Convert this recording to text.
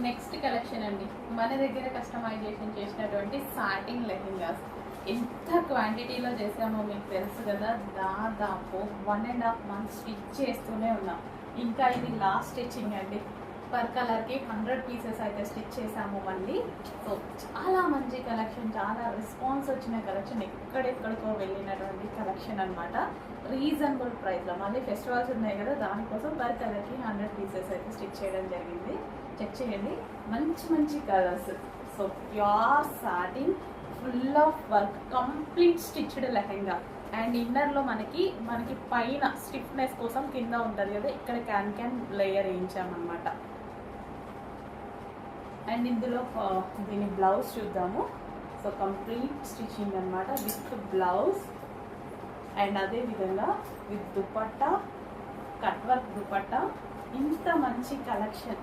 Next collection అండి, మన దగ్గర కస్టమైజేషన్ చేసినటువంటి సాటిన్ లెహెంగాస్. ఎంత క్వాంటిటీలో చేసామో మీకు తెలుసు కదా. దాదాపు 1.5 months స్టిచ్ చేస్తూనే ఉన్నాం. ఇంకా ఇది లాస్ట్ స్టిచ్చింగ్ అండి. పర్ కలర్కి 100 pieces అయితే స్టిచ్ చేసాము మళ్ళీ. సో చాలా మంచి కలెక్షన్, చాలా రెస్పాన్స్ వచ్చిన కలెక్షన్, ఎక్కడెక్కడికో వెళ్ళినటువంటి కలెక్షన్ అనమాట. రీజనబుల్ ప్రైస్లో. మళ్ళీ ఫెస్టివల్స్ ఉన్నాయి కదా, దానికోసం పర్ కలర్కి 100 pieces అయితే స్టిచ్ చేయడం జరిగింది. చెక్ చేయండి, మంచి మంచి colours. So pure satin, full of work, complete stitched lehenga. And ఇన్నర్లో మనకి పైన స్టిఫ్నెస్ కోసం కింద ఉంటుంది కదా, ఇక్కడ క్యాన్ లేయర్ వేయించామన్నమాట. అండ్ ఇందులో దీని బ్లౌజ్ చూద్దాము. సో కంప్లీట్ స్టిచ్చింగ్ అనమాట విత్ బ్లౌజ్. అండ్ అదేవిధంగా with dupatta, cut work dupatta. ఇంత మంచి కలెక్షన్